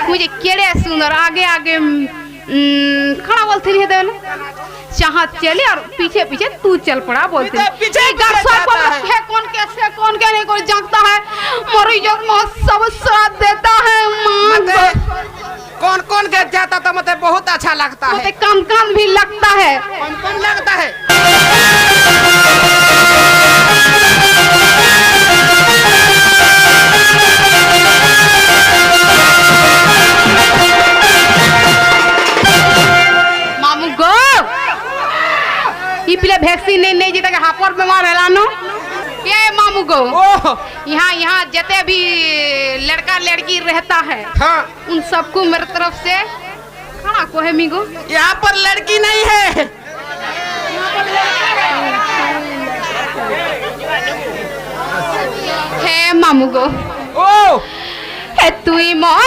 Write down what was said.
मुझे केड़े सुंदर आगे आगे खड़ा बोलते नहीं है जहाँ चले और पीछे पीछे तू चल पड़ा बोलते पीछे है कौन कैसे कौन क्या नहीं कोई जानता है मोरी जो सब साथ देता है कौन कौन के जाता तो मुझे बहुत अच्छा लगता है कान कान भी लगता है कौन कौन लगता है मामू गो ई पिले वैक्सीन नहीं जीता के हापर बीमार है नो ये मामू गो यहाँ जते भी लड़का लड़की रहता है हाँ उन सबको मेरे तरफ से खड़ा को है मीगो यहाँ पर लड़की नहीं है है मामू गो ओ है तू ही